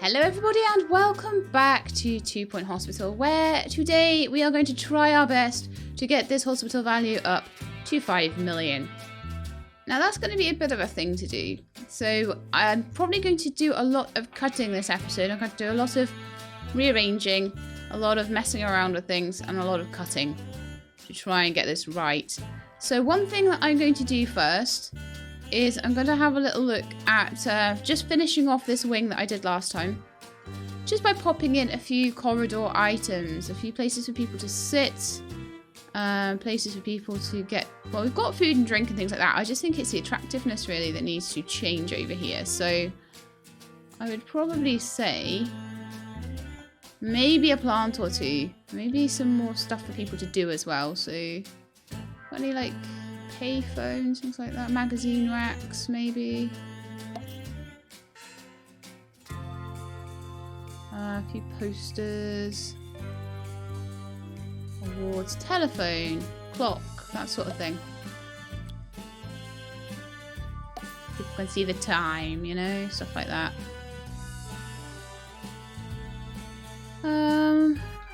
Hello everybody and welcome back to 2 Point Hospital, where today we are going to try our best to get this hospital value up to 5 million. Now that's going to be a bit of a thing to do, so I'm probably going to do a lot of cutting this episode. I'm going to do a lot of rearranging, a lot of messing around with things, and a lot of cutting to try and get this right. So one thing that I'm going to do first is I'm going to have a little look at just finishing off this wing that I did last time. Just by popping in a few corridor items, a few places for people to sit, places for people to get, well, we've got food and drink and things like that. I just think it's the attractiveness really that needs to change over here. So I would probably say maybe a plant or two, maybe some more stuff for people to do as well. So got any like payphones, things like that, magazine racks maybe, a few posters, awards, telephone, clock, that sort of thing. People can see the time, you know, stuff like that.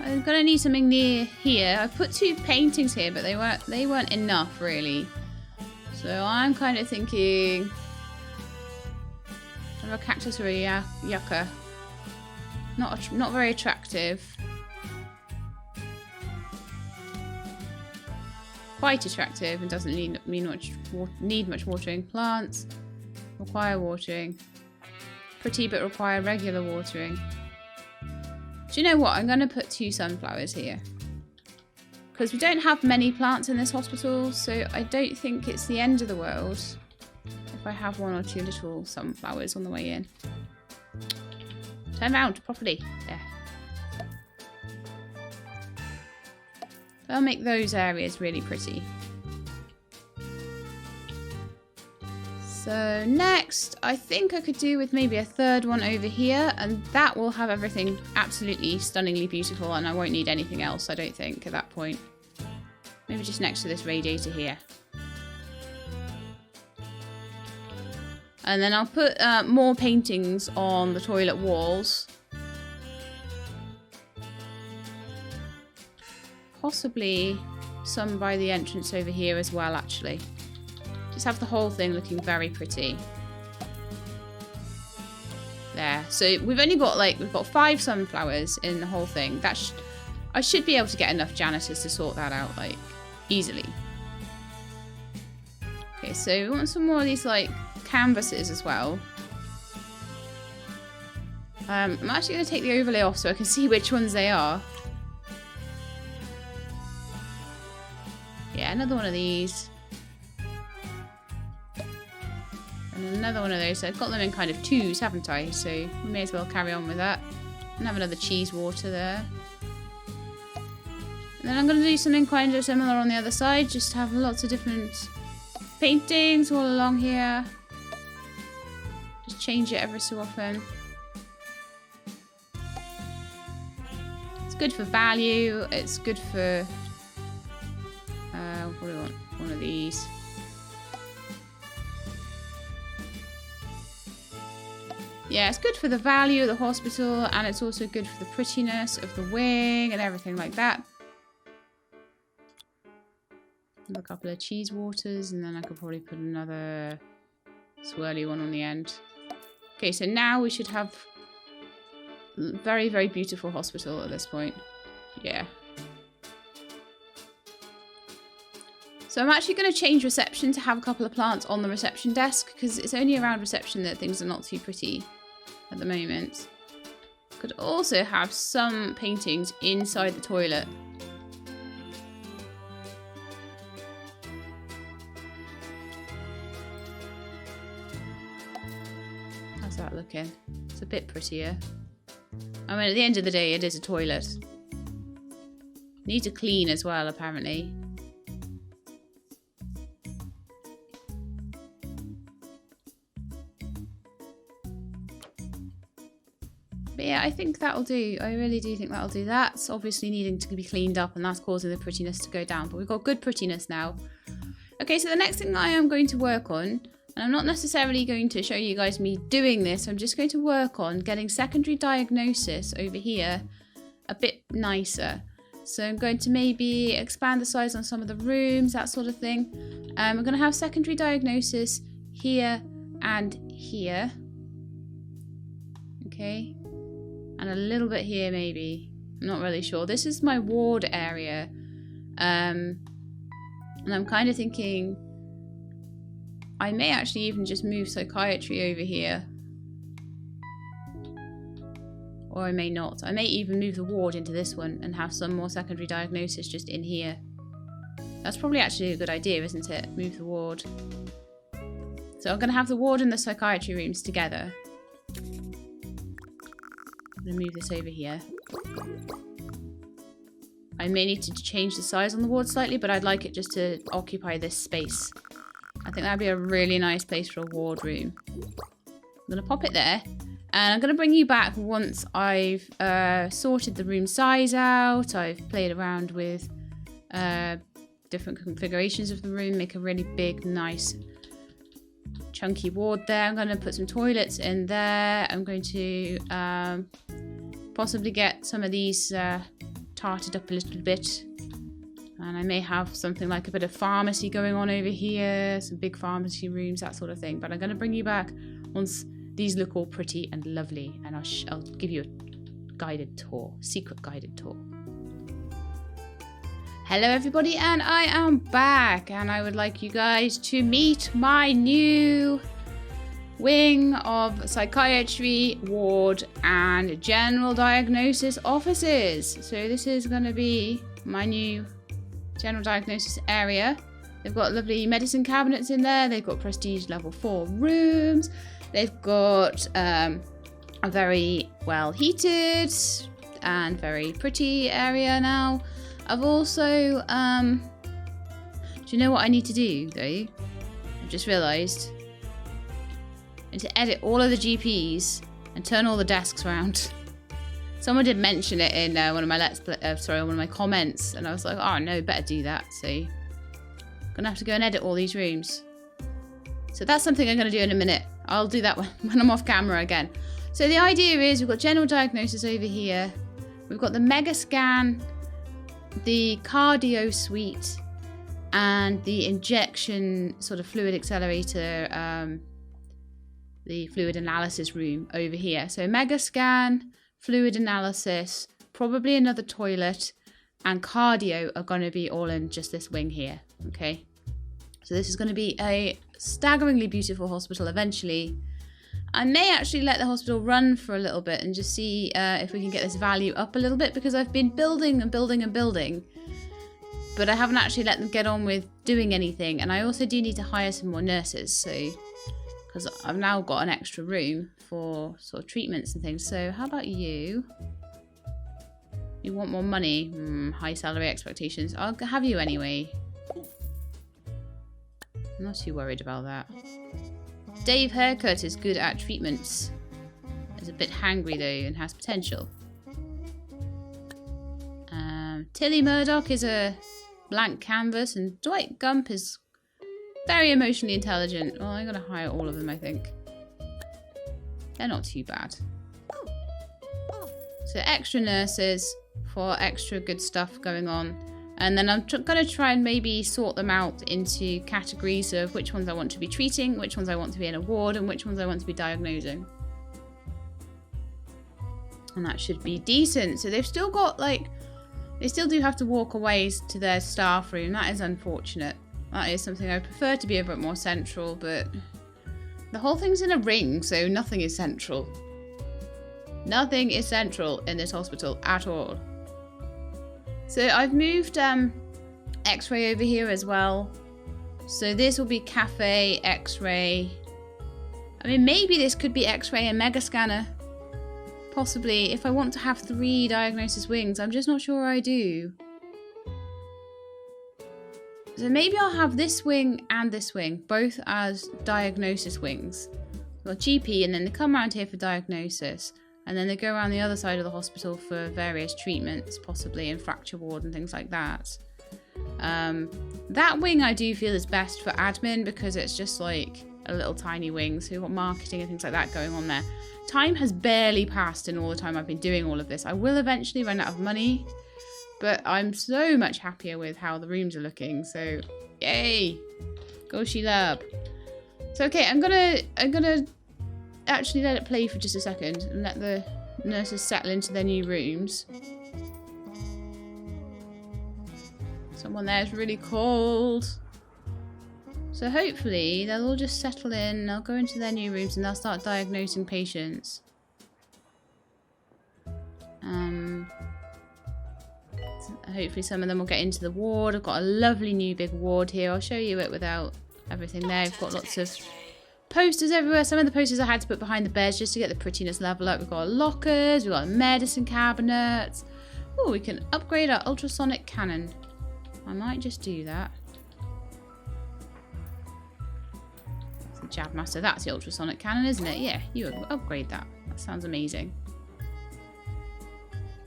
I'm gonna need something near here. I put two paintings here, but they weren't enough really. So I'm kind of thinking of a cactus or a yucca. Not very attractive. Quite attractive and doesn't need much watering. Plants require watering. Pretty but require regular watering. Do you know what? I'm going to put two sunflowers here. Because we don't have many plants in this hospital, so I don't think it's the end of the world if I have one or two little sunflowers on the way in. Turn around properly. There. That'll make those areas really pretty. So next, I think I could do with maybe a third one over here, and that will have everything absolutely stunningly beautiful, and I won't need anything else, I don't think, at that point. Maybe just next to this radiator here. And then I'll put more paintings on the toilet walls. Possibly some by the entrance over here as well, actually. Just have the whole thing looking very pretty. There. So we've only got we've got 5 sunflowers in the whole thing. I should be able to get enough janitors to sort that out easily. Okay, so we want some more of these canvases as well. I'm actually going to take the overlay off so I can see which ones they are. Yeah, another one of these. And another one of those. So I've got them in kind of twos, haven't I? So we may as well carry on with that. And have another cheese water there. And then I'm going to do something kind of similar on the other side. Just have lots of different paintings all along here. Just change it every so often. It's good for value. It's good for... what do I want? One of these. Yeah, it's good for the value of the hospital, and it's also good for the prettiness of the wing and everything like that. A couple of cheese waters, and then I could probably put another swirly one on the end. Okay, so now we should have a very, very beautiful hospital at this point. Yeah. So I'm actually going to change reception to have a couple of plants on the reception desk, because it's only around reception that things are not too pretty at the moment. Could also have some paintings inside the toilet. How's that looking? It's a bit prettier. I mean, at the end of the day, it is a toilet. Needs a clean as well, apparently. But yeah, I think that'll do. I really do think that'll do. That's obviously needing to be cleaned up, and that's causing the prettiness to go down. But we've got good prettiness now. Okay, so the next thing I am going to work on, And I'm not necessarily going to show you guys me doing this. I'm just going to work on getting secondary diagnosis over here a bit nicer. So I'm going to maybe expand the size on some of the rooms, that sort of thing. I'm going to have secondary diagnosis here and here. Okay. And a little bit here maybe. I'm not really sure. This is my ward area. And I'm kind of thinking I may actually even just move psychiatry over here. Or I may not. I may even move the ward into this one and have some more secondary diagnosis just in here. That's probably actually a good idea, isn't it? Move the ward. So I'm going to have the ward and the psychiatry rooms together. I'm going to move this over here. I may need to change the size on the ward slightly, but I'd like it just to occupy this space. I think that'd be a really nice place for a ward room. I'm going to pop it there. And I'm going to bring you back once I've sorted the room size out. I've played around with different configurations of the room. Make a really big, nice, chunky ward there. I'm going to put some toilets in there. I'm going to possibly get some of these tarted up a little bit. And I may have something like a bit of pharmacy going on over here. Some big pharmacy rooms, that sort of thing. But I'm going to bring you back once these look all pretty and lovely. And I'll give you a guided tour. Secret guided tour. Hello everybody, and I am back. And I would like you guys to meet my new wing of psychiatry, ward, and general diagnosis offices. So this is going to be my new general diagnosis area. They've got lovely medicine cabinets in there. They've got prestige level 4 rooms. They've got a very well heated and very pretty area now. I've also, do you know what I need to do though? I've just realised. I need to edit all of the GPs and turn all the desks around. Someone did mention it in one of my one of my comments, and I was like, oh no, better do that. So I'm gonna have to go and edit all these rooms. So that's something I'm gonna do in a minute. I'll do that when I'm off camera again. So the idea is we've got general diagnosis over here. We've got the mega scan, the cardio suite, and the injection sort of fluid accelerator, the fluid analysis room over here. So mega scan, fluid analysis, probably another toilet, and cardio are going to be all in just this wing here. Okay. So this is going to be a staggeringly beautiful hospital eventually. I may actually let the hospital run for a little bit and just see if we can get this value up a little bit, because I've been building and building and building, but I haven't actually let them get on with doing anything. And I also do need to hire some more nurses, so because I've now got an extra room for sort of treatments and things. So how about you? You want more money? High salary expectations. I'll have you anyway. I'm not too worried about that. Dave Haircut is good at treatments. He's a bit hangry though and has potential. Tilly Murdoch is a blank canvas, and Dwight Gump is very emotionally intelligent. Well, I'm going to hire all of them, I think. They're not too bad. So extra nurses for extra good stuff going on. And then I'm going to try and maybe sort them out into categories of which ones I want to be treating, which ones I want to be in a ward, and which ones I want to be diagnosing. And that should be decent. So they've still got, like, they still do have to walk away to their staff room. That is unfortunate. That is something I prefer to be a bit more central, but the whole thing's in a ring, so nothing is central. Nothing is central in this hospital at all. So I've moved X-ray over here as well. So this will be cafe, X-ray. I mean, maybe this could be X-ray and mega scanner. Possibly, if I want to have 3 diagnosis wings. I'm just not sure I do. So maybe I'll have this wing and this wing, both as diagnosis wings. Well, GP, and then they come around here for diagnosis. And then they go around the other side of the hospital for various treatments, possibly in fracture ward and things like that. That wing I do feel is best for admin, because it's just like a little tiny wing. So we've got marketing and things like that going on there. Time has barely passed in all the time I've been doing all of this. I will eventually run out of money, but I'm so much happier with how the rooms are looking. So yay, go She-Lab. So okay, I'm gonna actually let it play for just a second and let the nurses settle into their new rooms. Someone there is really cold. So hopefully they'll all just settle in, they'll go into their new rooms and they'll start diagnosing patients. Hopefully some of them will get into the ward. I've got a lovely new big ward here. I'll show you it without everything there. I've got lots of posters everywhere. Some of the posters I had to put behind the beds just to get the prettiness level up. We've got lockers, we've got medicine cabinets. Oh, we can upgrade our ultrasonic cannon. I might just do that. That's the Jab Master. That's the ultrasonic cannon, isn't it? Yeah, you upgrade that. That sounds amazing.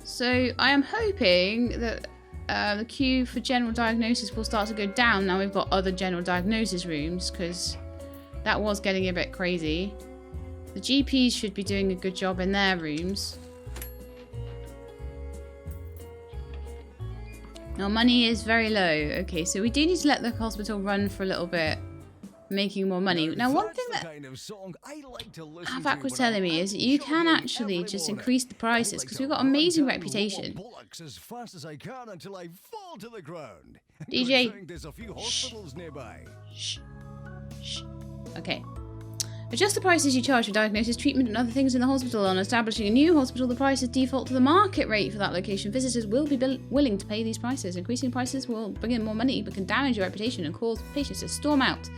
So I am hoping that the queue for general diagnosis will start to go down now we've got other general diagnosis rooms, because that was getting a bit crazy. The GPs should be doing a good job in their rooms. Our money is very low. Okay, so we do need to let the hospital run for a little bit, making more money. Now, one thing that Havoc was telling me is that you can actually just increase the prices, because we've got amazing reputation. DJ, shh. Shh. Okay. Adjust the prices you charge for diagnosis, treatment, and other things in the hospital. On establishing a new hospital, the prices default to the market rate for that location. Visitors will be willing to pay these prices. Increasing prices will bring in more money, but can damage your reputation and cause patients to storm out.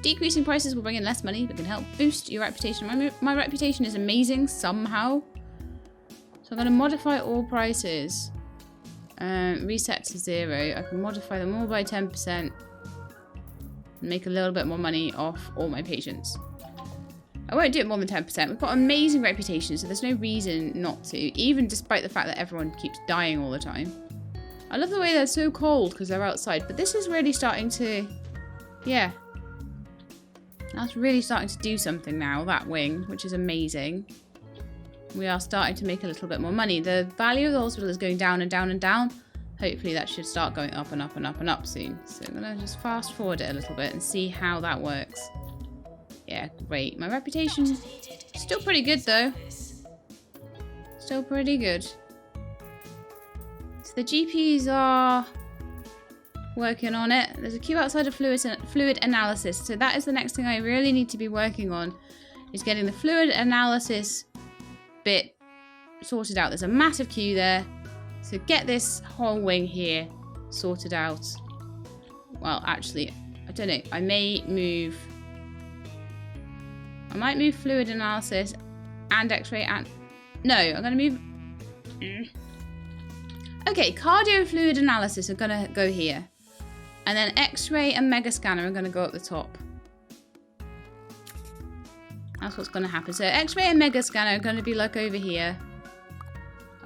Decreasing prices will bring in less money, but can help boost your reputation. My reputation is amazing somehow. So I'm going to modify all prices. Reset to 0. I can modify them all by 10%. And make a little bit more money off all my patients. I won't do it more than 10%. We've got amazing reputation, so there's no reason not to, even despite the fact that everyone keeps dying all the time. I love the way they're so cold because they're outside, but this is really starting to, yeah. That's really starting to do something now, that wing, which is amazing. We are starting to make a little bit more money. The value of the hospital is going down and down and down. Hopefully that should start going up and up and up and up soon. So I'm going to just fast forward it a little bit and see how that works. Yeah, great. My reputation still pretty good though. Still pretty good. So the GPs are working on it. There's a queue outside of fluid analysis. So that is the next thing I really need to be working on, is getting the fluid analysis bit sorted out. There's a massive queue there. So get this whole wing here sorted out. Well, actually, I don't know. I might move fluid analysis and x-ray and... No, I'm going to move... Okay, cardio fluid analysis are going to go here. And then x-ray and mega scanner are going to go up the top. That's what's going to happen. So x-ray and mega scanner are going to be like over here.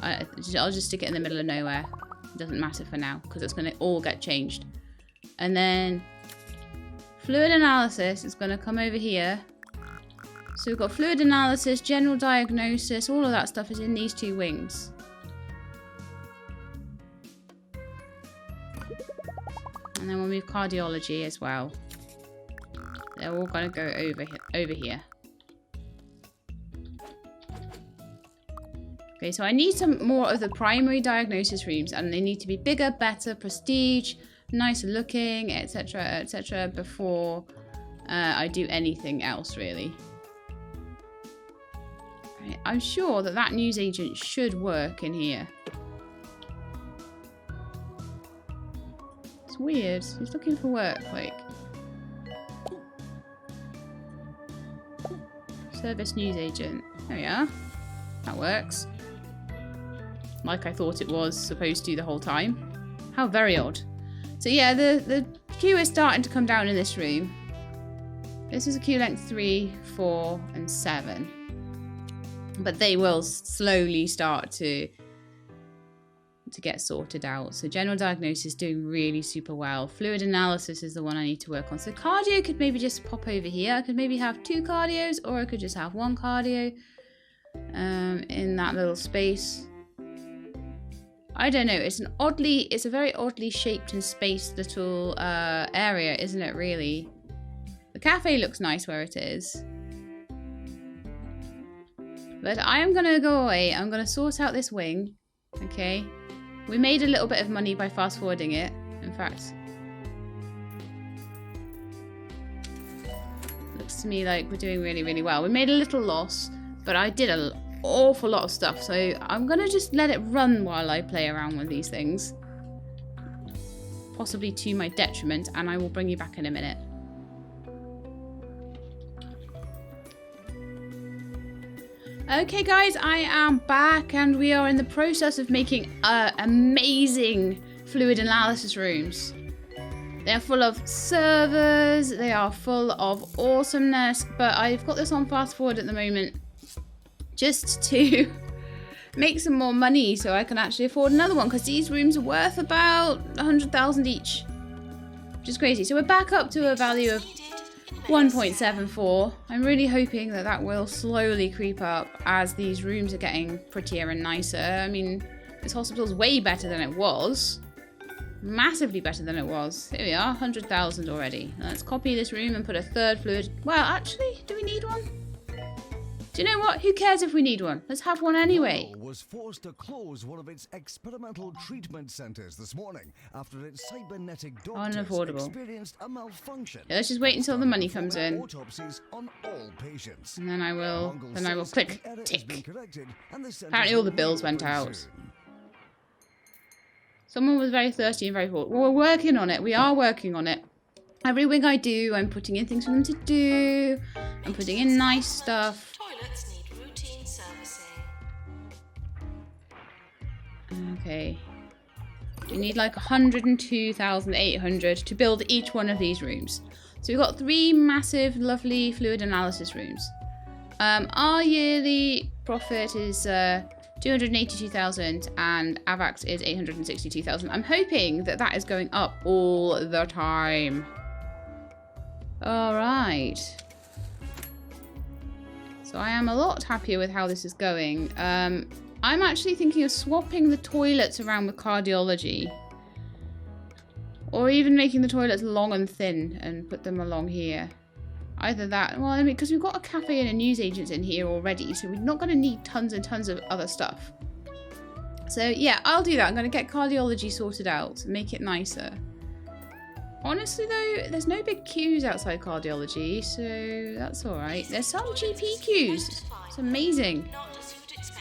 I'll just stick it in the middle of nowhere. It doesn't matter for now because it's going to all get changed. And then fluid analysis is going to come over here. So we've got fluid analysis, general diagnosis, all of that stuff is in these two wings. And then we'll move cardiology as well. They're all going to go over here. Okay, so I need some more of the primary diagnosis rooms, and they need to be bigger, better, prestige, nicer looking, etc., before I do anything else, really. Right, I'm sure that that newsagent should work in here. It's weird. He's looking for work, like. Service newsagent. There we are. That works. Like I thought it was supposed to the whole time. How very odd. So yeah, the queue is starting to come down in this room. This is a queue length 3, 4, and 7. But they will slowly start to to get sorted out. So general diagnosis doing really super well. Fluid analysis is the one I need to work on. So cardio could maybe just pop over here. I could maybe have 2 cardios, or I could just have 1 cardio in that little space. I don't know. It's a very oddly shaped and spaced little area, isn't it? Really. The cafe looks nice where it is. But I am going to go away. I'm going to sort out this wing. Okay. We made a little bit of money by fast forwarding it. In fact. Looks to me like we're doing really, really well. We made a little loss. But I did an awful lot of stuff. So I'm going to just let it run while I play around with these things. Possibly to my detriment. And I will bring you back in a minute. Okay guys, I am back and we are in the process of making amazing fluid analysis rooms. They are full of servers, they are full of awesomeness, but I've got this on fast forward at the moment just to make some more money so I can actually afford another one, because these rooms are worth about 100,000 each, which is crazy. So we're back up to a value of 1.74. I'm really hoping that that will slowly creep up as these rooms are getting prettier and nicer. I mean, this hospital's way better than it was. Massively better than it was. Here we are, 100,000 already. Let's copy this room and put a 3rd fluid. Well, actually, do we need one? Do you know what? Who cares if we need one? Let's have one anyway. Was forced to close one of its experimental treatment centers this morning after its cybernetic doctors experienced a malfunction. Yeah, let's just wait until the money comes in. Autopsies on all patients. And then I will click tick. Apparently all the bills went out. Someone was very thirsty and very full. Well, we're working on it. We are working on it. Every week I do, I'm putting in things for them to do. I'm putting in nice stuff. Toilets need routine servicing. Okay. We need like 102,800 to build each one of these rooms. So we've got 3 massive, lovely fluid analysis rooms. Our yearly profit is 282,000 and AVAX is 862,000. I'm hoping that that is going up all the time. Alright. So I am a lot happier with how this is going. I'm actually thinking of swapping the toilets around with cardiology. Or even making the toilets long and thin and put them along here. Either that, well, I mean, because we've got a cafe and a newsagent in here already, so we're not going to need tons and tons of other stuff. So yeah, I'll do that. I'm going to get cardiology sorted out and make it nicer. Honestly though, there's no big queues outside cardiology, so that's alright. There's some GP queues. It's amazing.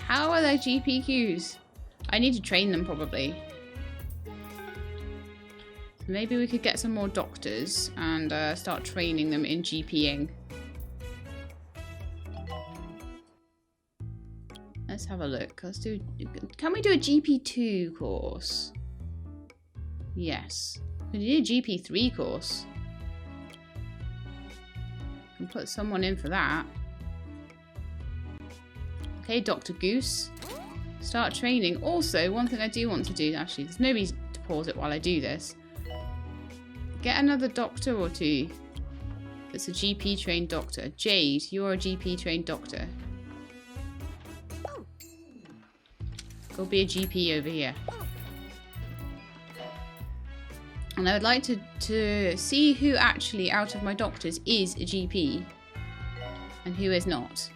How are there GP queues? I need to train them probably. Maybe we could get some more doctors and start training them in GPing. Let's have a look. Let's do. Can we do a GP2 course? Yes. Can you do a GP3 course? Can put someone in for that. Okay, Dr. Goose. Start training. Also, one thing I do want to do, actually, there's no reason to pause it while I do this. Get another doctor or 2 that's a GP trained doctor. Jade, you're a GP trained doctor. Go be a GP over here. And I would like to see who actually, out of my doctors, is a GP and who is not.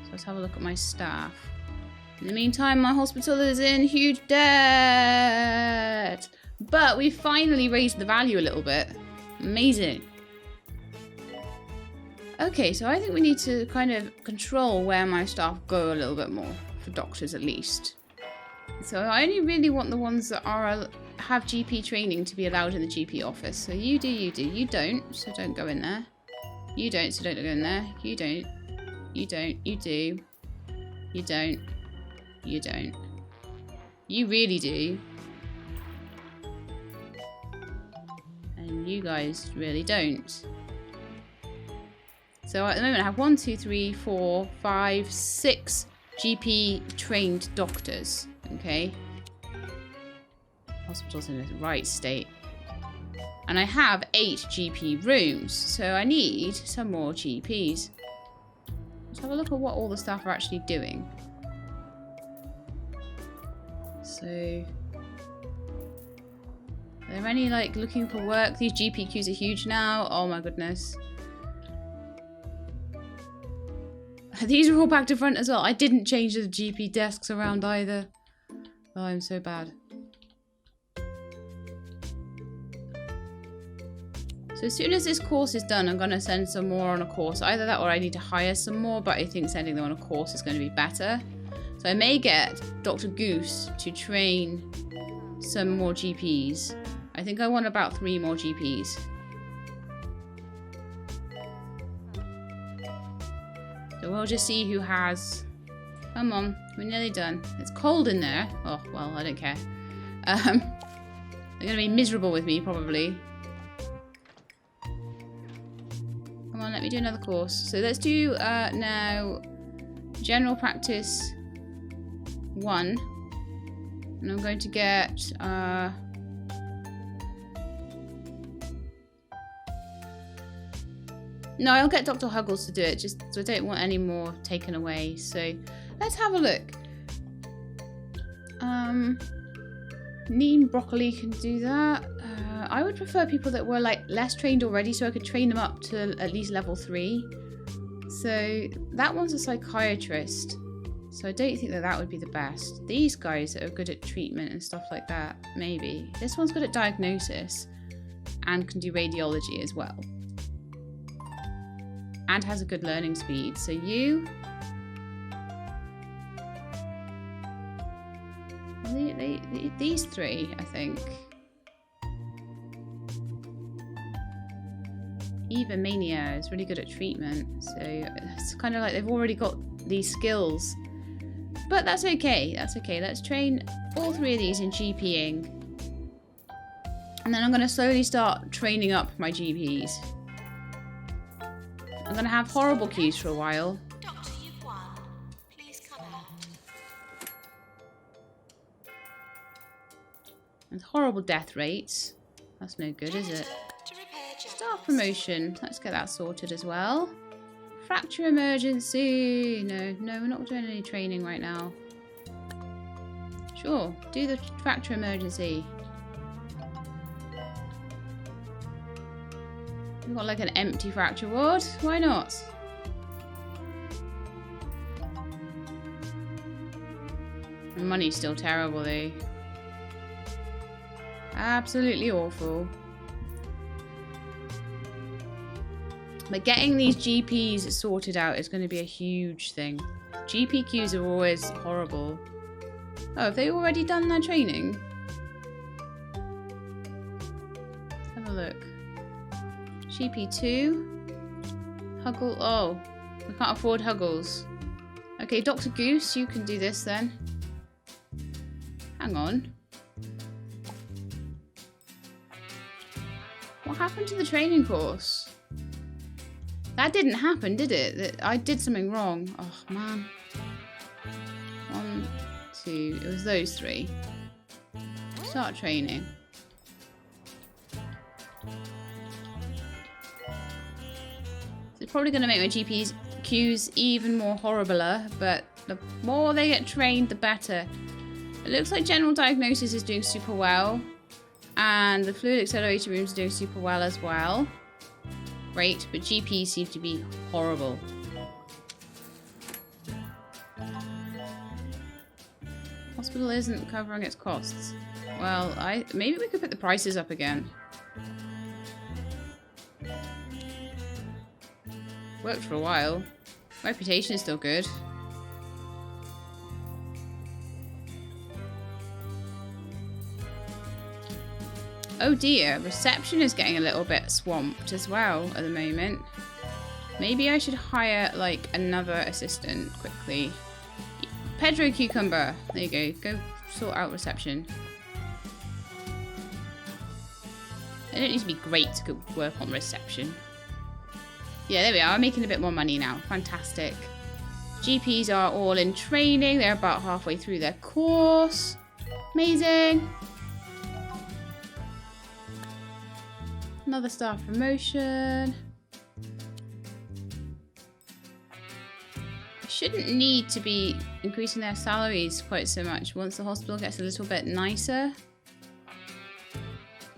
So let's have a look at my staff. In the meantime, my hospital is in huge debt. But we finally raised the value a little bit. Amazing. Okay, so I think we need to kind of control where my staff go a little bit more. For doctors, at least. So I only really want the ones that are have GP training to be allowed in the GP office. So you do, you do. You don't, so don't go in there. You don't, so don't go in there. You don't. You don't. You do. You don't. You don't. You really do. And you guys really don't. So at the moment I have 1, 2, 3, 4, 5, 6 GP trained doctors. Okay. Hospital's in the right state. And I have 8 GP rooms, so I need some more GPs. Let's have a look at what all the staff are actually doing. So, are there any like looking for work? These GP queues are huge now. Oh my goodness. These are all back to front as well. I didn't change the GP desks around either. Oh, I'm so bad. So as soon as this course is done, I'm going to send some more on a course. Either that or I need to hire some more, but I think sending them on a course is going to be better. So I may get Dr. Goose to train some more GPs. I think I want about 3 more GPs. So we'll just see who has... Come on, we're nearly done. It's cold in there. Oh, well, I don't care. They're going to be miserable with me, probably. Come on, let me do another course. So let's do now General Practice 1. And I'm going to get... No, I'll get Dr. Huggles to do it, just so I don't want any more taken away. So let's have a look. Neem Broccoli can do that. I would prefer people that were like less trained already, so I could train them up to at least level 3. So that one's a psychiatrist, so I don't think that that would be the best. These guys that are good at treatment and stuff like that, maybe. This one's good at diagnosis and can do radiology as well. And has a good learning speed. So you... These 3, I think. Eva Mania is really good at treatment. So it's kind of like they've already got these skills. But that's okay. That's okay. Let's train all 3 of these in GPing. And then I'm going to slowly start training up my GPs. I'm going to have horrible queues for a while. Doctor, you've won. Please come out. And horrible death rates. That's no good, is it? Staff promotion. Let's get that sorted as well. Fracture emergency. No, we're not doing any training right now. Sure, do the fracture emergency. We've got like an empty fracture ward. Why not? The money's still terrible though. Absolutely awful. But getting these GPs sorted out is going to be a huge thing. GP queues are always horrible. Oh, have they already done their training? Let's have a look. GP2. Huggle. Oh, we can't afford Huggles. Okay, Dr. Goose, you can do this then. Hang on. What happened to the training course? That didn't happen, did it? I did something wrong. Oh, man. 1, 2. It was those 3. Start training. It's probably going to make my GP's queues even more horribler, but the more they get trained, the better. It looks like general diagnosis is doing super well, and the fluid accelerator room is doing super well as well. Great, but GPs seem to be horrible. Hospital isn't covering its costs. Well, maybe we could put the prices up again. Worked for a while. Reputation is still good. Oh dear, reception is getting a little bit swamped as well at the moment. Maybe I should hire like another assistant quickly. Pedro Cucumber. There you go. Go sort out reception. They don't need to be great to go work on reception. Yeah, there we are. I'm making a bit more money now. Fantastic. GPs are all in training. They're about halfway through their course. Amazing. Another staff promotion. I shouldn't need to be increasing their salaries quite so much once the hospital gets a little bit nicer.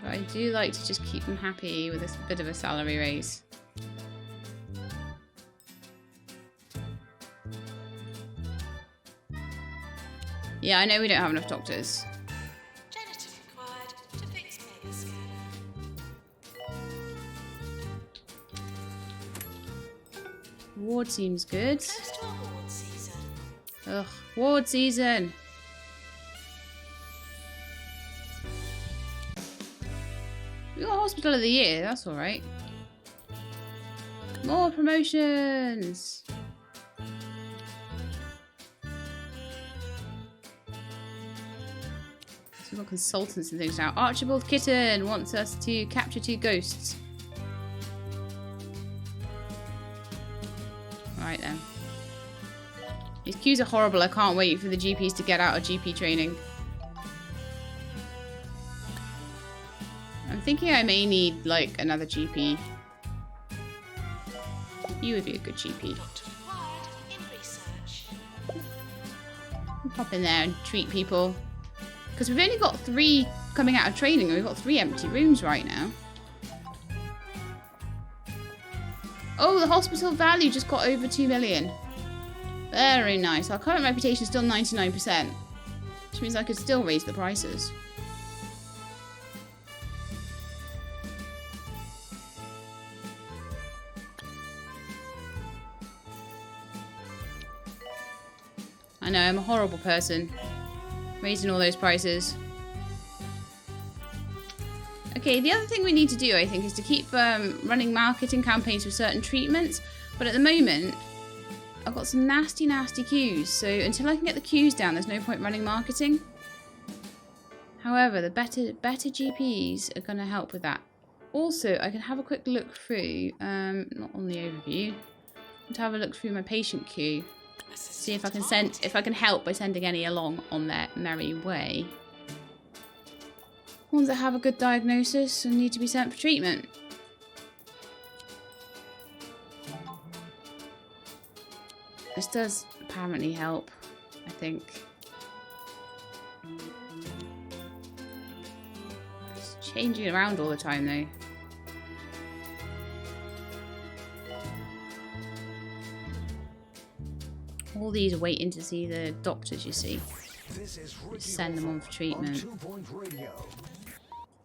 But I do like to just keep them happy with a bit of a salary raise. Yeah, I know we don't have enough doctors. Janitor required to fix mega scanner. Ward seems good. Close to award season. Ugh, ward season. We got Hospital of the Year, that's alright. More promotions. So we've got consultants and things now. Archibald Kitten wants us to capture 2 ghosts. Right then. These queues are horrible. I can't wait for the GPs to get out of GP training. I'm thinking I may need, like, another GP. You would be a good GP. Doctor required in research. Pop in there and treat people. Because we've only got 3 coming out of training and we've got 3 empty rooms right now. Oh, the hospital value just got over 2 million. Very nice. Our current reputation is still 99%. Which means I could still raise the prices. I know, I'm a horrible person. Raising all those prices. Okay, the other thing we need to do, I think, is to keep running marketing campaigns for certain treatments. But at the moment, I've got some nasty, nasty queues. So until I can get the queues down, there's no point running marketing. However, the better GPs are going to help with that. Also, I can have a quick look through, not on the overview, to have a look through my patient queue. See if I can help by sending any along on their merry way. Ones that have a good diagnosis and need to be sent for treatment. This does apparently help, I think. It's changing around all the time though. All these are waiting to see the doctors, you see. Send them on for treatment.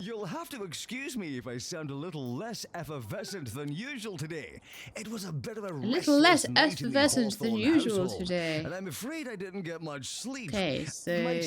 You'll have to excuse me if I sound a little less effervescent than usual today. It was a bit of a little less effervescent than usual household, today. and I'm afraid I didn't get much sleep. Okay, so I'm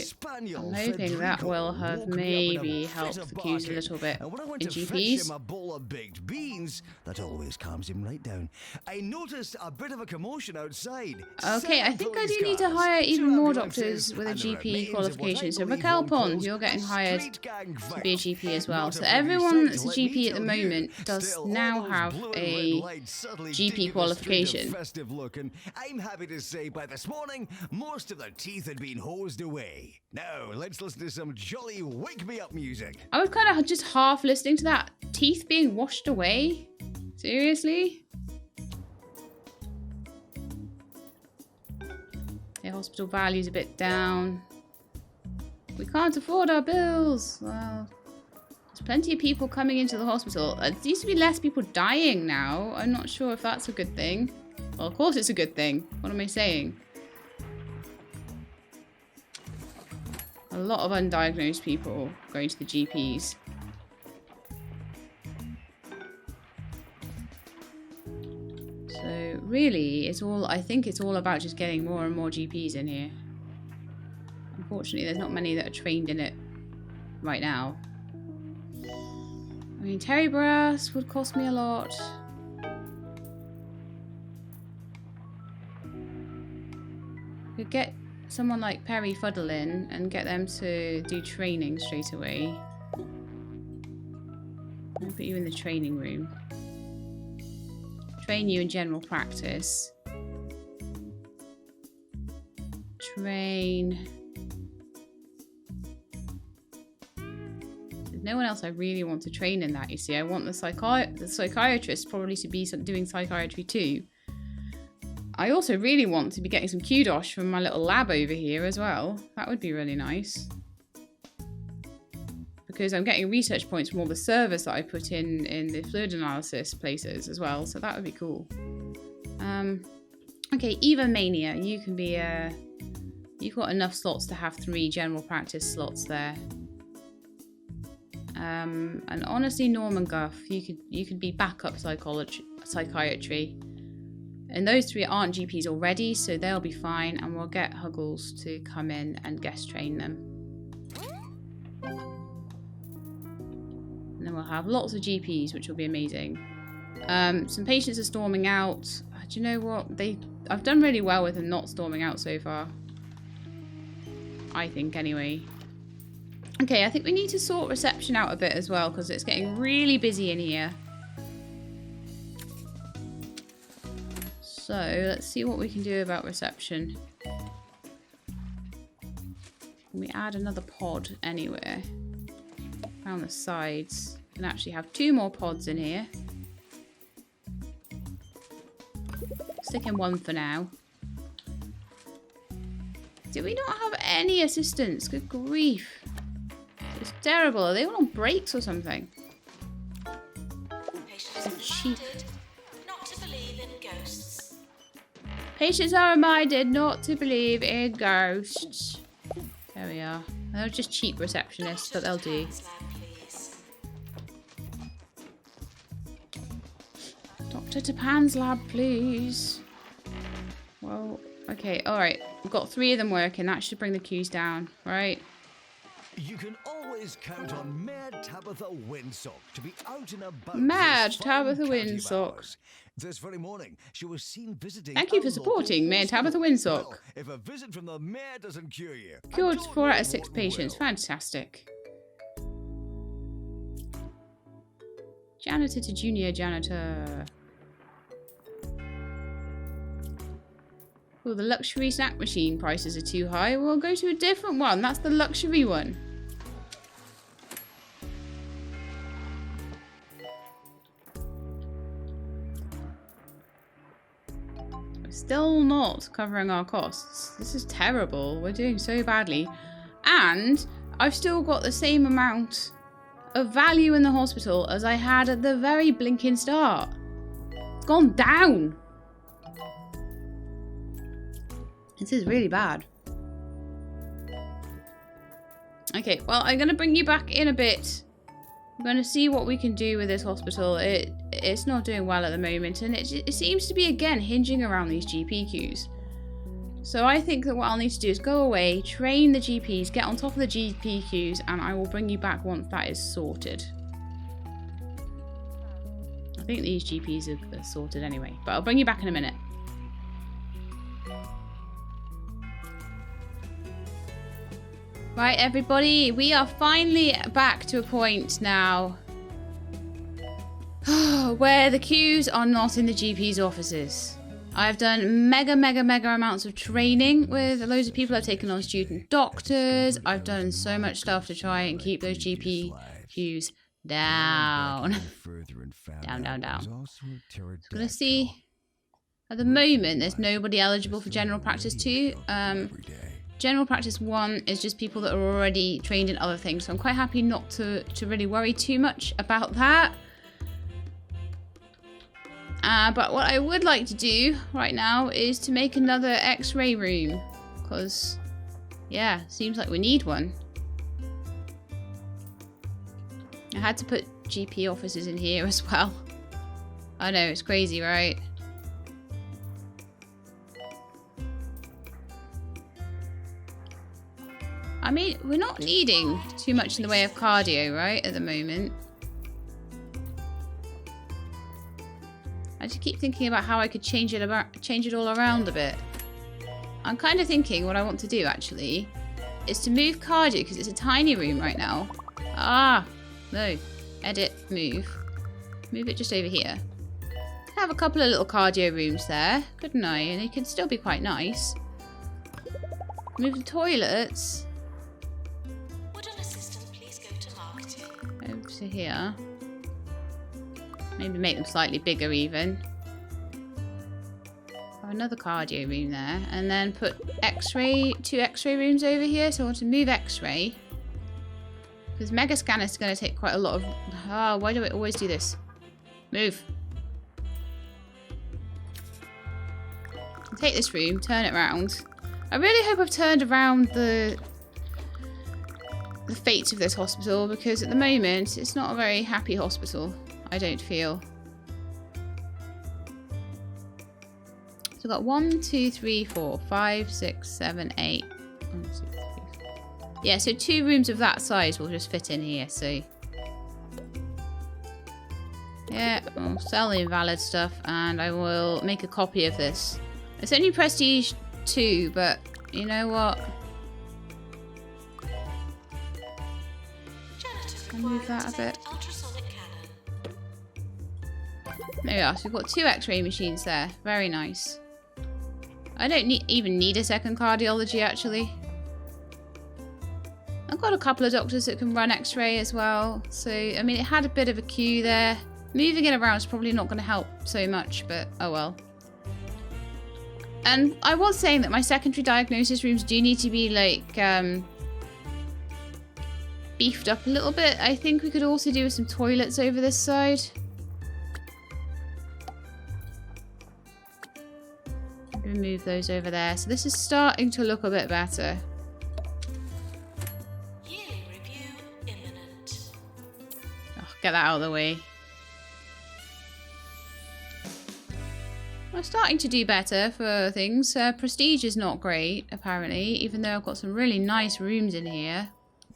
hoping Federico that will have woke me up in maybe a fit helped of the queues a barking, little bit and when I went in to fetch GPs. him a bowl of baked beans, that always calms him right down, I noticed a bit of a commotion outside. Okay, I 7 think I do police need to cars, hire 2 even more ambulances, doctors with a and the GP remains of what I qualification. So believe Raquel one Pond, calls you're getting hired street gang to fight. be a GP as well. Not So a pretty everyone that's a sight, let me GP at the tell you. moment does Still, now all those have blue and a red lights certainly GP did give the street a qualification. festive look, and I'm happy to say by this morning, most of their teeth had been hosed away. Now, let's listen to some jolly wake-me-up music. I was kind of just half listening to that. Teeth being washed away? Seriously? The hospital value's a bit down. We can't afford our bills. Well, there's plenty of people coming into the hospital. There seems to be less people dying now. I'm not sure if that's a good thing. Well, of course it's a good thing. What am I saying? A lot of undiagnosed people going to the GPs. So really, I think it's all about just getting more and more GPs in here. Unfortunately, there's not many that are trained in it right now. I mean, Terry Brass would cost me a lot. Could get someone like Perry Fuddle in and get them to do training straight away. I'll put you in the training room. Train you in general practice. train. There's no one else I really want to train in that, you see. I want the psychiatrist probably to be doing psychiatry too. I also really want to be getting some kudos from my little lab over here as well. That would be really nice. Because I'm getting research points from all the servers that I put in the fluid analysis places as well. So that would be cool. Okay, Eva Mania, you can be you've got enough slots to have 3 general practice slots there. And honestly, Norman Guff, you could be backup psychiatry. And those 3 aren't GPs already, so they'll be fine, and we'll get Huggles to come in and guest train them. And then we'll have lots of GPs, which will be amazing. Some patients are storming out. Do you know what? I've done really well with them not storming out so far. I think, anyway. Okay, I think we need to sort reception out a bit as well, because it's getting really busy in here. So, let's see what we can do about reception. Can we add another pod anywhere? Around the sides. We can actually have 2 more pods in here. Stick in 1 for now. Do we not have any assistants? Good grief. It's terrible. Are they all on breaks or something? Patients cheap. reminded not to believe in ghosts. Patients are reminded not to believe in ghosts. There we are. They're just cheap receptionists, but they'll do. Dr. Tapan's lab, please. Well, okay, alright. We've got 3 of them working. That should bring the queues down, right? You can always count on Mad Tabitha Windsock to be out and about. Mad this fine Tabitha county of Windsock. ours. This very morning, she was seen visiting. Thank you a for local supporting Mad hospital. Tabitha Windsock. Well, if a visit from the mayor doesn't cure you, I Cured don't 4 out know of 6 what patients. will. Fantastic. Janitor to junior janitor. Oh, the luxury snack machine prices are too high. We'll go to a different one. That's the luxury one. We're still not covering our costs. This is terrible. We're doing so badly. And I've still got the same amount of value in the hospital as I had at the very blinking start. It's gone down. This is really bad. Okay, well, I'm going to bring you back in a bit. I'm going to see what we can do with this hospital. It's not doing well at the moment, and it seems to be, again, hinging around these GP queues. So I think that what I'll need to do is go away, train the GPs, get on top of the GP queues, and I will bring you back once that is sorted. I think these GPs are sorted anyway, but I'll bring you back in a minute. Right, everybody, we are finally back to a point now where the queues are not in the GP's offices. I've done mega amounts of training with loads of people. I've taken on student doctors. I've done so much stuff to try and keep those GP queues down. Down. Gonna see. At the moment, there's nobody eligible for general practice 2. General practice 1 is just people that are already trained in other things. So I'm quite happy not to really worry too much about that. But what I would like to do right now is to make another X-ray room. Because, yeah, seems like we need one. I had to put GP offices in here as well. I know, it's crazy, right? I mean, we're not needing too much in the way of cardio, right, at the moment. I just keep thinking about how I could change it all around a bit. I'm kind of thinking what I want to do, actually, is to move cardio, because it's a tiny room right now. Ah, no. Edit, move. Move it just over here. Have a couple of little cardio rooms there, couldn't I? And it can still be quite nice. Move the toilets Would an assistant please go to marketing? over to here. Maybe make them slightly bigger even. Have another cardio room there. And then put X-ray, 2 X-ray rooms over here. So I want to move X-ray. Because Mega Scanner is going to take quite a lot of... Ah, why do I always do this? Move. Take this room, turn it around. I really hope I've turned around the fate of this hospital, because at the moment it's not a very happy hospital, I don't feel. So we've got 1, 2, 3, 4, 5, 6, 7, 8. 1, 2, 3, 4. Yeah, so 2 rooms of that size will just fit in here, so. Yeah, I'll sell the invalid stuff and I will make a copy of this. It's only Prestige 2, but you know what? I'll move that a bit. There we are. So we've got 2 X-ray machines there. Very nice. I don't even need a second cardiology, actually. I've got a couple of doctors that can run X-ray as well. So, I mean, it had a bit of a queue there. Moving it around is probably not going to help so much, but oh well. And I was saying that my secondary diagnosis rooms do need to be, like, beefed up a little bit. I think we could also do with some toilets over this side. Move those over there. So this is starting to look a bit better. Yearly review imminent. Oh, get that out of the way. I'm starting to do better for things. Prestige is not great, apparently, even though I've got some really nice rooms in here.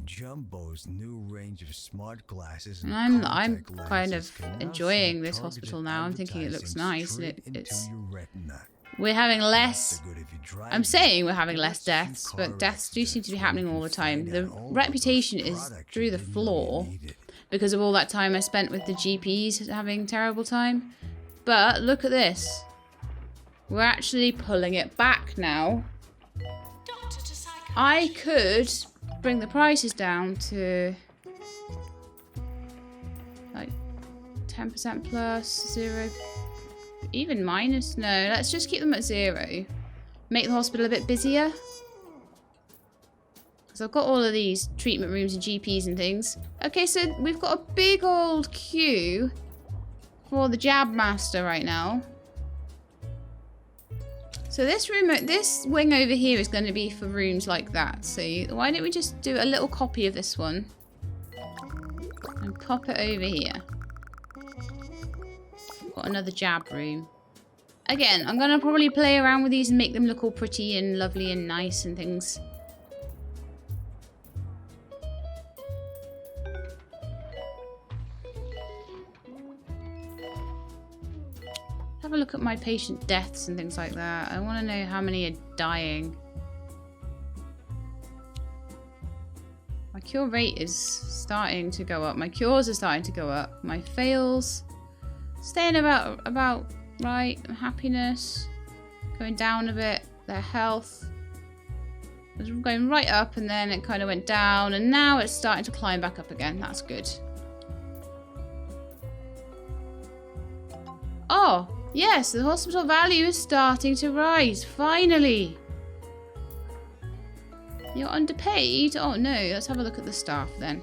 Jumbo's new range of smart glasses And and I'm contact kind lenses of can now enjoying send this targeted hospital now. I'm thinking it looks advertising nice. And straight it's into your retina. we're having less. So good if you drive I'm saying we're having less less than deaths, car but deaths do seem to be accidents happening where you all the can time. find The out all about reputation those is products through the you didn't know you floor needed. because of all that time I spent with the GPs having a terrible time. But look at this. We're actually pulling it back now. Doctor to psychiatrist. I could bring the prices down to like 10% plus, 0, even minus. No, let's just keep them at 0. Make the hospital a bit busier. Because I've got all of these treatment rooms and GPs and things. Okay, so we've got a big old queue for the jab master right now. So this room, this wing over here is going to be for rooms like that. So why don't we just do a little copy of this one and pop it over here. Got another jab room. Again, I'm going to probably play around with these and make them look all pretty and lovely and nice and things. Have a look at my patient deaths and things like that. I want to know how many are dying. My cure rate is starting to go up. My cures are starting to go up. My fails staying about right. Happiness going down a bit. Their health was going right up and then it kind of went down and now it's starting to climb back up again. That's good. Oh, yes, the hospital value is starting to rise. Finally. You're underpaid? Oh no, let's have a look at the staff then.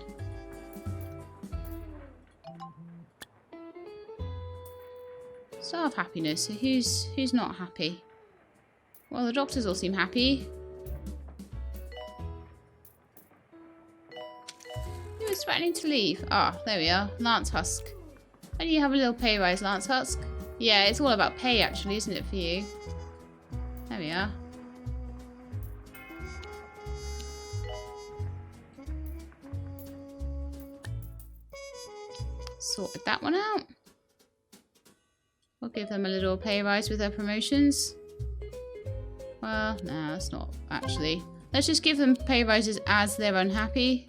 Staff happiness. So who's not happy? Well, the doctors all seem happy. Who is threatening to leave? Ah, there we are. Lance Husk. Why don't you have a little pay rise, Lance Husk? Yeah, it's all about pay actually, isn't it, for you? There we are. Sorted that one out. We'll give them a little pay rise with their promotions. Well, no, that's not actually. Let's just give them pay rises as they're unhappy.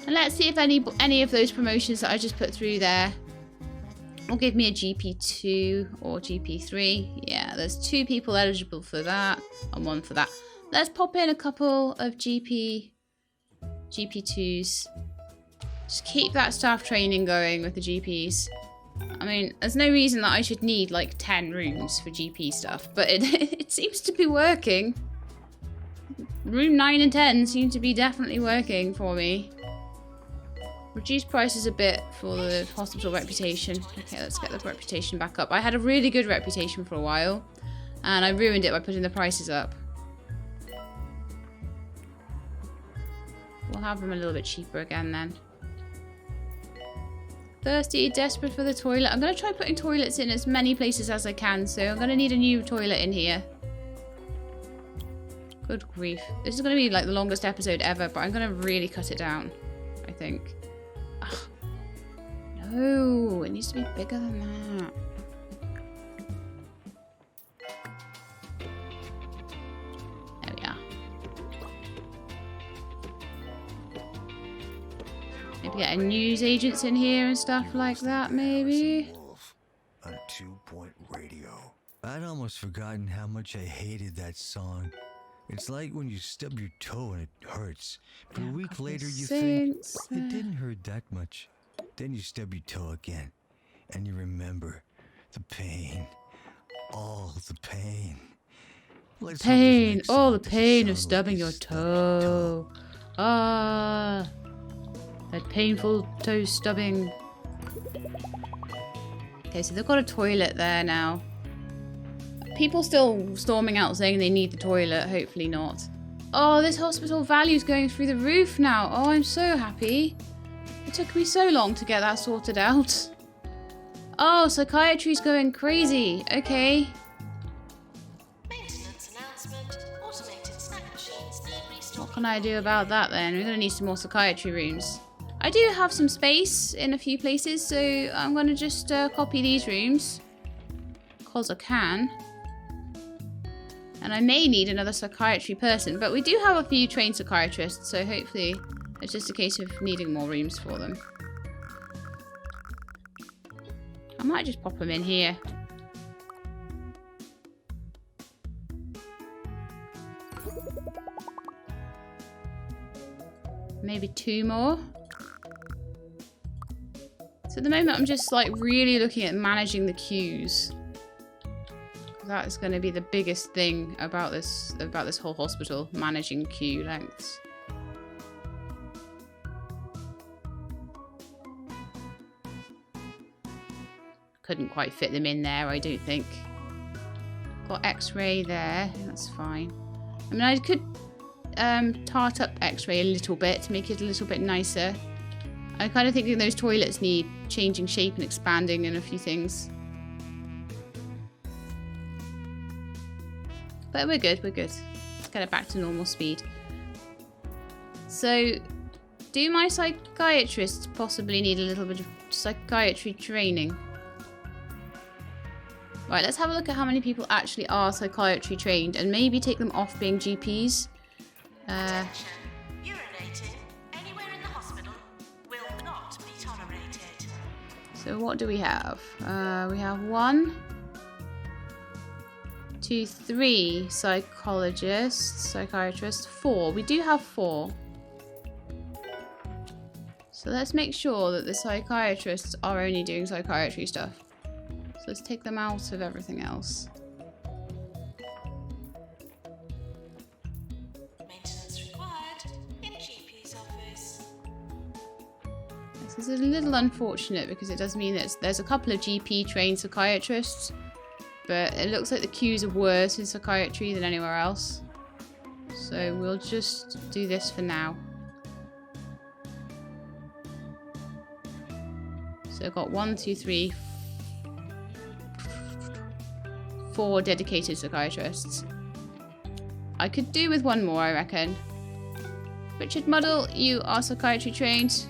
And let's see if any of those promotions that I just put through there will give me a GP2 or GP3. Yeah, There's 2 people eligible for that and 1 for that. Let's pop in a couple of GP2s. Just keep that staff training going with the GPs. I mean, there's no reason that I should need like 10 rooms for GP stuff, but it seems to be working. Room 9 and 10 seem to be definitely working for me. Reduce prices a bit for the hospital reputation. Okay, let's get the reputation back up. I had a really good reputation for a while, and I ruined it by putting the prices up. We'll have them a little bit cheaper again then. Thirsty, desperate for the toilet. I'm going to try putting toilets in as many places as I can, so I'm going to need a new toilet in here. Good grief. This is going to be like the longest episode ever, but I'm going to really cut it down, I think. Ugh. No, it needs to be bigger than that. There we are. Maybe get a news agents in here and stuff like that, maybe. On 2-point radio. I'd almost forgotten how much I hated that song. It's like when you stub your toe and it hurts. But a week later you think, it didn't hurt that much. Then you stub your toe again. And you remember the pain. All the pain. Pain. All the pain of stubbing your toe. Ah. That painful toe stubbing. Okay, so they've got a toilet there now. People still storming out saying they need the toilet. Hopefully not. Oh, this hospital value's going through the roof now. Oh, I'm so happy. It took me so long to get that sorted out. Oh, psychiatry's going crazy. Okay. Maintenance announcement. Automated snack machines need restocking. What can I do about that then? We're going to need some more psychiatry rooms. I do have some space in a few places, so I'm going to just copy these rooms. Because I can. And I may need another psychiatry person, but we do have a few trained psychiatrists, so hopefully it's just a case of needing more rooms for them. I might just pop them in here. Maybe 2 more. So at the moment I'm just like really looking at managing the queues. That is going to be the biggest thing about this whole hospital, managing queue lengths. Couldn't quite fit them in there, I don't think. Got X-ray there, that's fine. I mean, I could tart up X-ray a little bit to make it a little bit nicer. I kind of think that those toilets need changing shape and expanding and a few things. But we're good, we're good. Let's get it back to normal speed. So, do my psychiatrists possibly need a little bit of psychiatry training? Right, let's have a look at how many people actually are psychiatry trained and maybe take them off being GPs. Attention. Urinating anywhere in the hospital will not be tolerated. So what do we have? We have 1, 2, 3 psychiatrists, 4. We do have 4. So let's make sure that the psychiatrists are only doing psychiatry stuff. So let's take them out of everything else. Maintenance required in GP's office. This is a little unfortunate because it does mean that there's a couple of GP trained psychiatrists. But it looks like the queues are worse in psychiatry than anywhere else. So we'll just do this for now. So I've got 1, 2, 3, 4 dedicated psychiatrists. I could do with 1 more, I reckon. Richard Muddle, you are psychiatry trained.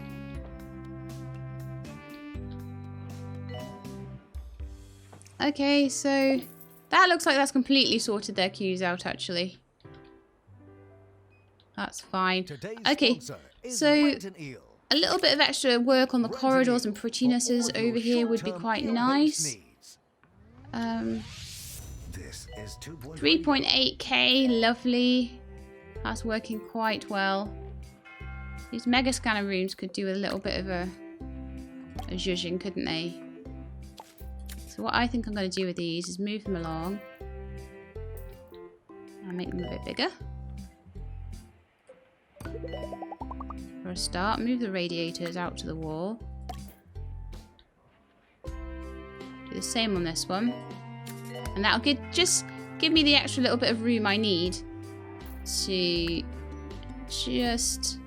Okay, so that looks like that's completely sorted their queues out, actually. That's fine. Okay, so a little bit of extra work on the corridors and prettinesses over here would be quite nice. This is 3.8k, lovely. That's working quite well. These mega scanner rooms could do a little bit of a zhuzhing, couldn't they? So what I think I'm going to do with these is move them along. And make them a bit bigger. For a start, move the radiators out to the wall. Do the same on this one. And that'll just give me the extra little bit of room I need to just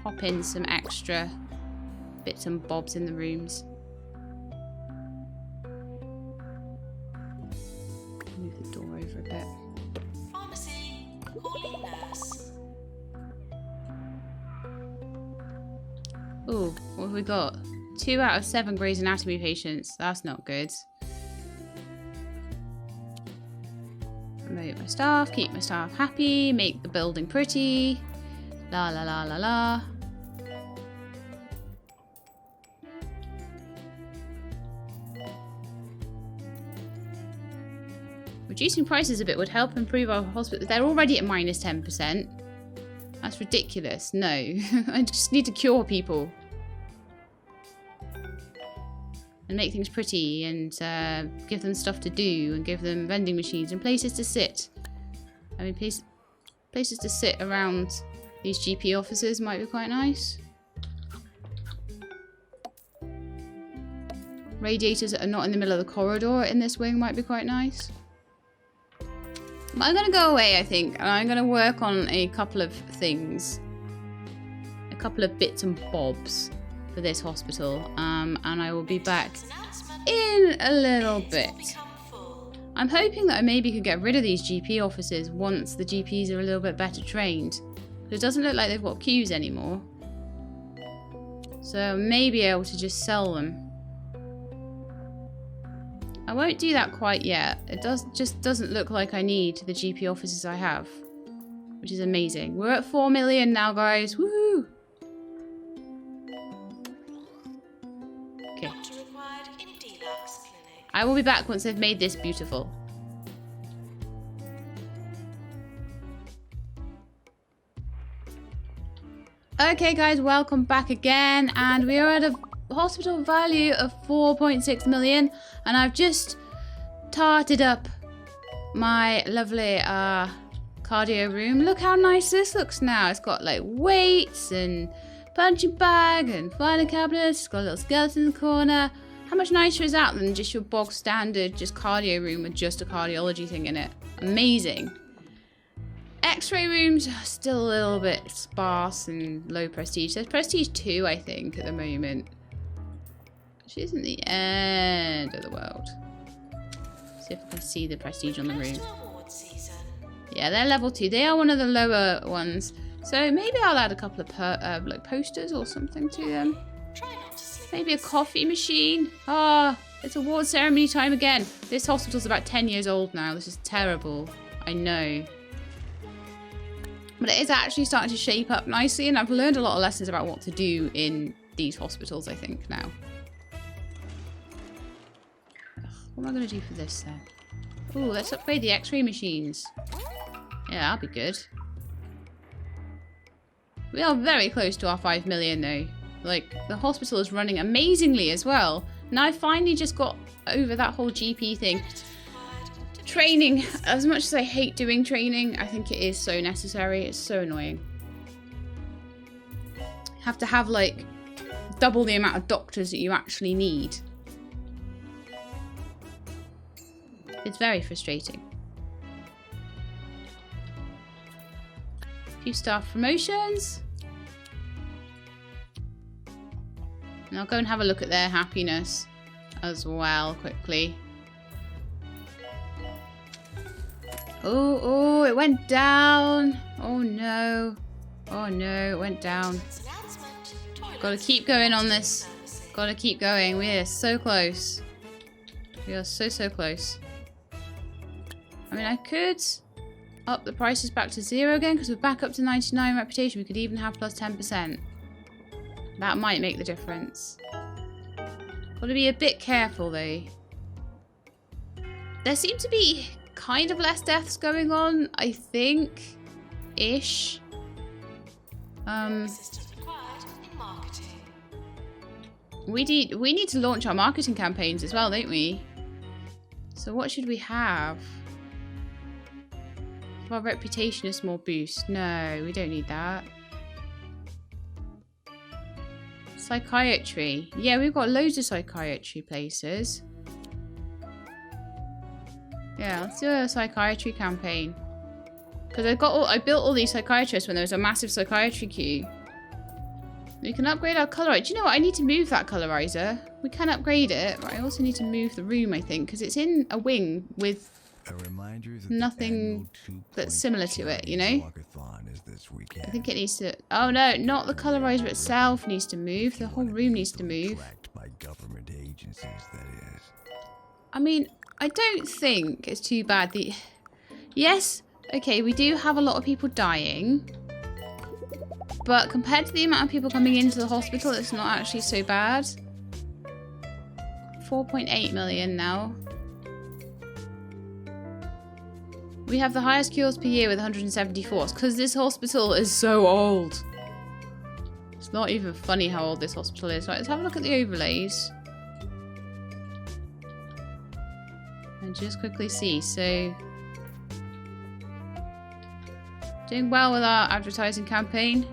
pop in some extra bits and bobs in the rooms. Move the door over a bit. Pharmacy, calling nurse. Ooh, what have we got? 2 out of 7 Grey's Anatomy patients. That's not good. Promote my staff, keep my staff happy, make the building pretty. La la la la la. Reducing prices a bit would help improve our hospital. They're already at minus 10%. That's ridiculous. No, I just need to cure people. And make things pretty and give them stuff to do and give them vending machines and places to sit. I mean, places to sit around these GP offices might be quite nice. Radiators that are not in the middle of the corridor in this wing might be quite nice. But I'm going to go away, I think, and I'm going to work on a couple of things. A couple of bits and bobs for this hospital, and I will be back in a little bit. I'm hoping that I maybe could get rid of these GP offices once the GPs are a little bit better trained. It doesn't look like they've got queues anymore. So I may be able to just sell them. I won't do that quite yet. It just doesn't look like I need the GP offices I have, which is amazing. We're at 4 million now, guys. Woohoo! Okay. I will be back once I've made this beautiful. Okay, guys, welcome back again, and we are at a hospital value of 4.6 million, and I've just tarted up my lovely cardio room. Look how nice this looks now. It's got like weights and punching bag and filing cabinets. It's got a little skeleton in the corner. How much nicer is that than just your bog standard just cardio room with just a cardiology thing in it? Amazing. X-ray rooms are still a little bit sparse and low prestige. There's prestige 2, I think, at the moment. Which isn't the end of the world. See if I can see the prestige on the room. Yeah, they're level 2. They are one of the lower ones. So maybe I'll add a couple of like posters or something to them. Maybe a coffee machine. Ah, it's award ceremony time again. This hospital's about 10 years old now. This is terrible. I know. But it is actually starting to shape up nicely, and I've learned a lot of lessons about what to do in these hospitals, I think, now. What am I going to do for this, then? Ooh, let's upgrade the X-ray machines. Yeah, that'll be good. We are very close to our 5 million, though. Like, the hospital is running amazingly as well. Now I finally just got over that whole GP thing. Training, as much as I hate doing training, I think it is so necessary. It's so annoying. You have to have, like, double the amount of doctors that you actually need. It's very frustrating. A few staff promotions. And I'll go and have a look at their happiness as well quickly. Oh, it went down. Oh no. Oh no, it went down. Gotta keep going on this. Gotta keep going. We are so close. We are so close. I mean, I could up the prices back to 0 again because we're back up to 99 reputation. We could even have plus 10%. That might make the difference. Gotta be a bit careful though. There seem to be kind of less deaths going on, I think, ish. Assistance required in marketing. We need to launch our marketing campaigns as well, don't we? So what should we have? Our reputation a small boost. No, we don't need that. Psychiatry. Yeah, we've got loads of psychiatry places. Yeah, let's do a psychiatry campaign. Because I built all these psychiatrists when there was a massive psychiatry queue. We can upgrade our colorizer. Do you know what? I need to move that colorizer. We can upgrade it, but I also need to move the room, I think, because it's in a wing with nothing that's similar to it, you know? I think it needs to... Oh no, not the colorizer itself needs to move. The whole room needs to move. I mean, I don't think it's too bad. Yes, okay, we do have a lot of people dying. But compared to the amount of people coming into the hospital, it's not actually so bad. 4.8 million now. We have the highest cures per year with 174. Because this hospital is so old. It's not even funny how old this hospital is. Right, let's have a look at the overlays. And just quickly see. So, doing well with our advertising campaign.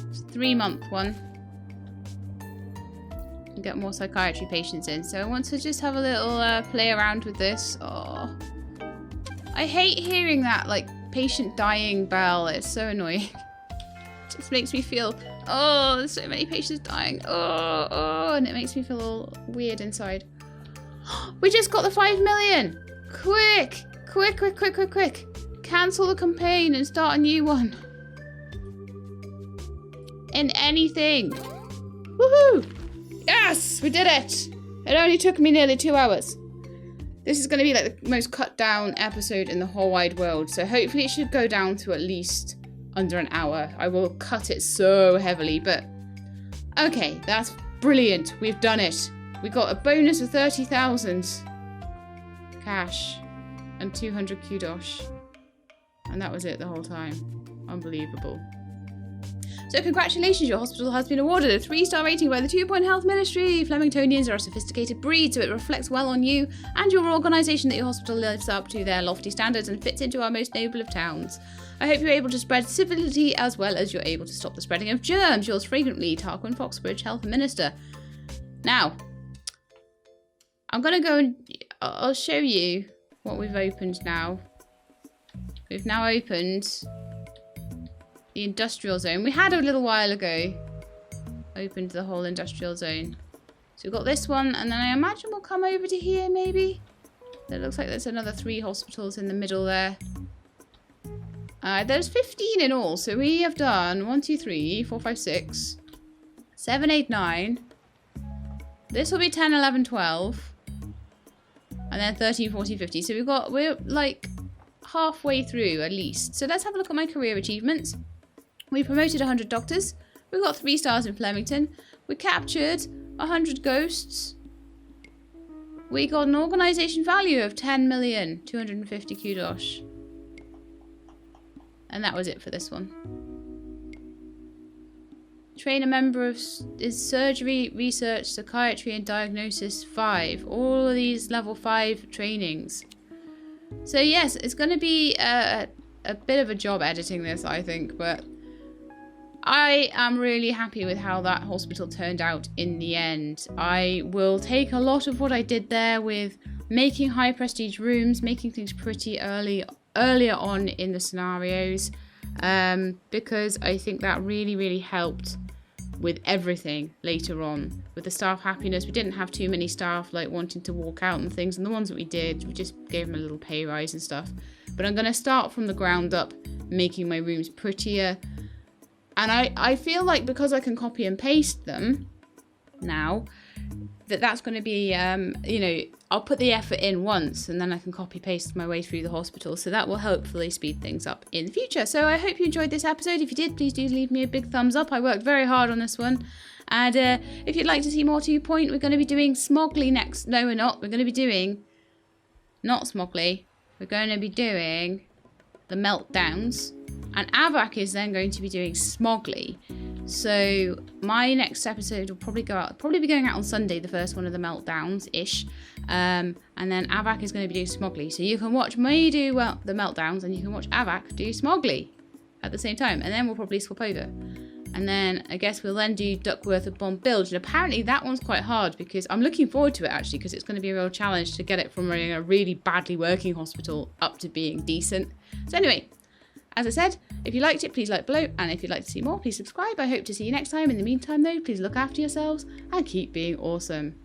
It's a 3-month one. And get more psychiatry patients in. So I want to just have a little play around with this. Oh, I hate hearing that like patient dying bell. It's so annoying. It just makes me feel, oh, there's so many patients dying. Oh, and it makes me feel all weird inside. We just got the 5 million. Quick. Cancel the campaign and start a new one. In anything. Woohoo! Yes, we did it. It only took me nearly 2 hours. This is going to be like the most cut down episode in the whole wide world. So hopefully it should go down to at least under an hour. I will cut it so heavily, but okay, that's brilliant. We've done it. We got a bonus of 30,000 cash and 200 kudos. And that was it the whole time. Unbelievable. So congratulations, your hospital has been awarded a 3-star rating by the 2 Point Health Ministry. Flemingtonians are a sophisticated breed, so it reflects well on you and your organisation that your hospital lives up to their lofty standards and fits into our most noble of towns. I hope you're able to spread civility as well as you're able to stop the spreading of germs. Yours frequently, Tarquin Foxbridge, Health Minister. Now, I'm going to go and I'll show you what we've opened now. We've now opened the industrial zone. We had a little while ago opened the whole industrial zone. So we've got this one, and then I imagine we'll come over to here maybe. It looks like there's another 3 hospitals in the middle there. There's 15 in all, so we have done 1, 2, 3, 4, 5, 6, 7, 8, 9. This will be 10, 11, 12. And then 13, 14, 15. So we're like halfway through at least. So let's have a look at my career achievements. We promoted 100 doctors. We got 3 stars in Flemington. We captured 100 ghosts. We got an organisation value of 10,250 kudos. And that was it for this one. Train a member of surgery, research, psychiatry and diagnosis 5. All of these level 5 trainings. So yes, it's going to be a bit of a job editing this, I think, but I am really happy with how that hospital turned out in the end. I will take a lot of what I did there with making high prestige rooms, making things pretty earlier on in the scenarios, because I think that really helped with everything later on. With the staff happiness, we didn't have too many staff like wanting to walk out and things, and the ones that we did, we just gave them a little pay rise and stuff. But I'm going to start from the ground up, making my rooms prettier. And I feel like because I can copy and paste them now, that's going to be, you know, I'll put the effort in once and then I can copy paste my way through the hospital. So that will hopefully speed things up in the future. So I hope you enjoyed this episode. If you did, please do leave me a big thumbs up. I worked very hard on this one. And if you'd like to see more 2 Point, we're going to be doing Smoggly next. No, we're not. We're going to be doing... Not Smoggly. We're going to be doing the Meltdowns. And Avak is then going to be doing Smoggly. So my next episode will probably be going out on Sunday, the first one of the Meltdowns-ish. And then Avak is going to be doing Smoggly. So you can watch me do the Meltdowns and you can watch Avak do Smoggly at the same time. And then we'll probably swap over. And then I guess we'll then do Duckworth and Bomb Bilge. And apparently that one's quite hard because I'm looking forward to it actually because it's going to be a real challenge to get it from running a really badly working hospital up to being decent. So anyway, as I said, if you liked it, please like below. And if you'd like to see more, please subscribe. I hope to see you next time. In the meantime though, please look after yourselves and keep being awesome.